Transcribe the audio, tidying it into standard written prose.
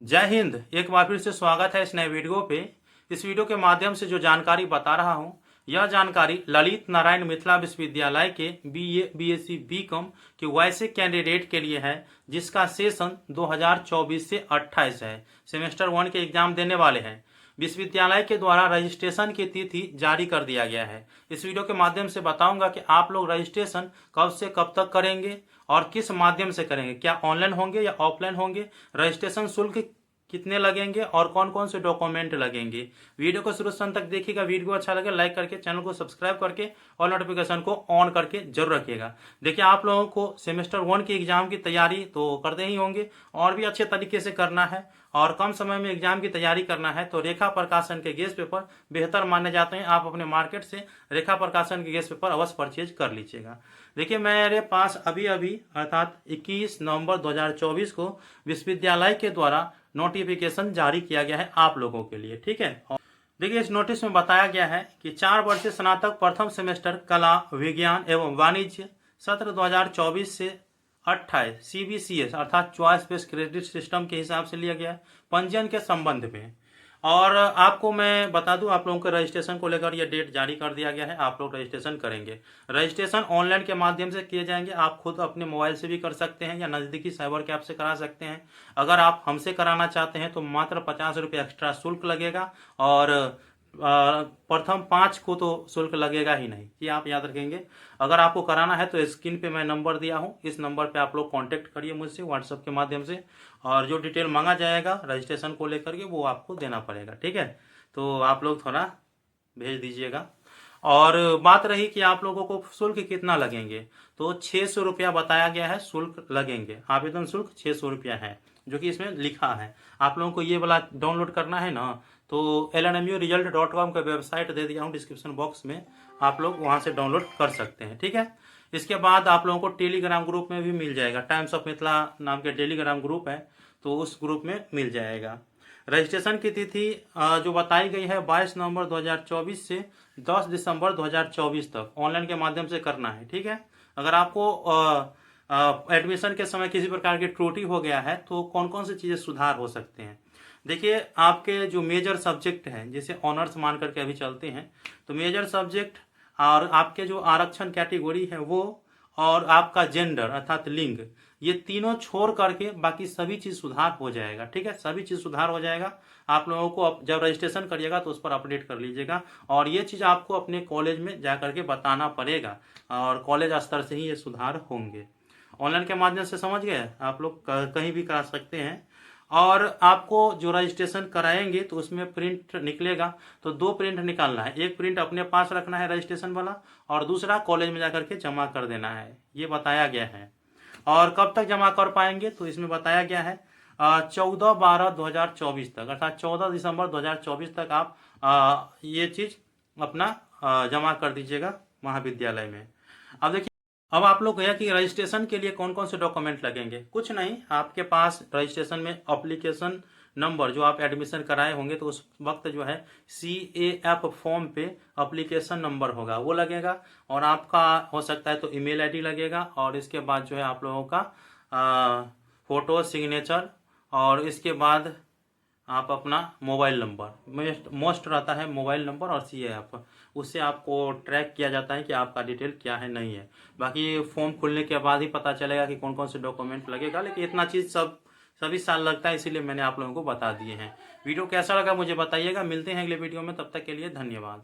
जय हिंद। एक बार फिर से स्वागत है इस नए वीडियो पे। इस वीडियो के माध्यम से जो जानकारी बता रहा हूँ, यह जानकारी ललित नारायण मिथिला विश्वविद्यालय के बीए, बीएससी, बीकॉम के वैसे कैंडिडेट के लिए है जिसका सेशन 2024 से 28 है। सेमेस्टर 1 के एग्जाम देने वाले हैं। विश्वविद्यालय के द्वारा रजिस्ट्रेशन की तिथि जारी कर दिया गया है। इस वीडियो के माध्यम से बताऊंगा कि आप लोग रजिस्ट्रेशन कब से कब तक करेंगे और किस माध्यम से करेंगे, क्या ऑनलाइन होंगे या ऑफलाइन होंगे, रजिस्ट्रेशन शुल्क कितने लगेंगे और कौन कौन से डॉक्यूमेंट लगेंगे। वीडियो को शुरू से अंत तक देखिएगा। वीडियो अच्छा लगे लाइक करके चैनल को सब्सक्राइब करके और नोटिफिकेशन को ऑन करके जरूर रखिएगा। देखिए, आप लोगों को सेमेस्टर 1 की एग्जाम की तैयारी तो करते ही होंगे और भी अच्छे तरीके से करना है और कम समय में एग्जाम की तैयारी करना है तो रेखा प्रकाशन के गेस्ट पेपर बेहतर माने जाते हैं। आप अपने मार्केट से रेखा प्रकाशन के गेस्ट पेपर अवश्य परचेज कर लीजिएगा। देखिए, मेरे पास अभी अभी अर्थात 21 नवंबर 2024 को विश्वविद्यालय के द्वारा नोटिफिकेशन जारी किया गया है आप लोगों के लिए। ठीक है, देखिए इस नोटिस में बताया गया है कि 4 वर्षीय स्नातक प्रथम सेमेस्टर कला, विज्ञान एवं वाणिज्य सत्र 2024 से 28 CBCS अर्थात चॉइस बेस्ड क्रेडिट सिस्टम के हिसाब से लिया गया है पंजीयन के संबंध में। और आपको मैं बता दूं, आप लोगों के रजिस्ट्रेशन को लेकर यह डेट जारी कर दिया गया है। आप लोग रजिस्ट्रेशन करेंगे। रजिस्ट्रेशन ऑनलाइन के माध्यम से किए जाएंगे। आप खुद अपने मोबाइल से भी कर सकते हैं या नज़दीकी साइबर कैफ से करा सकते हैं। अगर आप हमसे कराना चाहते हैं तो मात्र 50 रुपये एक्स्ट्रा शुल्क लगेगा और प्रथम 5 को तो शुल्क लगेगा ही नहीं, ये आप याद रखेंगे। अगर आपको कराना है तो स्क्रीन पे मैं नंबर दिया हूँ, इस नंबर पे आप लोग कांटेक्ट करिए मुझसे व्हाट्सएप के माध्यम से और जो डिटेल मांगा जाएगा रजिस्ट्रेशन को लेकर के वो आपको देना पड़ेगा। ठीक है, तो आप लोग थोड़ा भेज दीजिएगा। और बात रही कि आप लोगों को शुल्क कितना लगेंगे, तो 600 रुपया बताया गया है शुल्क लगेंगे। आवेदन शुल्क 600 रुपया है जो कि इसमें लिखा है। आप लोगों को ये वाला डाउनलोड करना है ना, तो lnmuresult.com का वेबसाइट दे दिया हूँ डिस्क्रिप्शन बॉक्स में, आप लोग वहाँ से डाउनलोड कर सकते हैं। ठीक है, इसके बाद आप लोगों को टेलीग्राम ग्रुप में भी मिल जाएगा। टाइम्स ऑफ मिथिला नाम के टेलीग्राम ग्रुप है, तो उस ग्रुप में मिल जाएगा। रजिस्ट्रेशन की तिथि जो बताई गई है 22 नवंबर 2024 से 10 दिसंबर 2024 तक ऑनलाइन के माध्यम से करना है। ठीक है, अगर आपको एडमिशन के समय किसी प्रकार की त्रुटि हो गया है तो कौन कौन सी चीज़ें सुधार हो सकते हैं। देखिए, आपके जो मेजर सब्जेक्ट हैं, जैसे ऑनर्स मान करके अभी चलते हैं, तो मेजर सब्जेक्ट और आपके जो आरक्षण कैटेगरी है वो और आपका जेंडर अर्थात लिंग, ये तीनों छोड़ करके बाकी सभी चीज़ सुधार हो जाएगा। ठीक है, सभी चीज़ सुधार हो जाएगा। आप लोगों को जब रजिस्ट्रेशन करिएगा तो उस पर अपडेट कर लीजिएगा और ये चीज़ आपको अपने कॉलेज में जा करके बताना पड़ेगा और कॉलेज स्तर से ही ये सुधार होंगे। ऑनलाइन के माध्यम से समझ गए, आप लोग कहीं भी करा सकते हैं। और आपको जो रजिस्ट्रेशन कराएंगे तो उसमें प्रिंट निकलेगा, तो 2 प्रिंट निकालना है। एक प्रिंट अपने पास रखना है रजिस्ट्रेशन वाला और दूसरा कॉलेज में जाकर के जमा कर देना है, ये बताया गया है। और कब तक जमा कर पाएंगे, तो इसमें बताया गया है 14/12/2024 तक अर्थात 14 दिसंबर 2024 तक आप ये चीज़ अपना जमा कर दीजिएगा महाविद्यालय में। अब देखिए, अब आप लोग गया कि रजिस्ट्रेशन के लिए कौन कौन से डॉक्यूमेंट लगेंगे। कुछ नहीं, आपके पास रजिस्ट्रेशन में एप्लीकेशन नंबर जो आप एडमिशन कराए होंगे तो उस वक्त जो है CAF फॉर्म पे एप्लीकेशन नंबर होगा वो लगेगा और आपका हो सकता है तो ईमेल आईडी लगेगा और इसके बाद जो है आप लोगों का फोटो, सिग्नेचर और इसके बाद आप अपना मोबाइल नंबर, मोस्ट रहता है मोबाइल नंबर और CAF, उससे आपको ट्रैक किया जाता है कि आपका डिटेल क्या है नहीं है। बाकी फॉर्म खुलने के बाद ही पता चलेगा कि कौन कौन से डॉक्यूमेंट लगेगा, लेकिन इतना चीज़ सभी साल लगता है, इसीलिए मैंने आप लोगों को बता दिए हैं। वीडियो कैसा लगा मुझे बताइएगा। मिलते हैं अगले वीडियो में, तब तक के लिए धन्यवाद।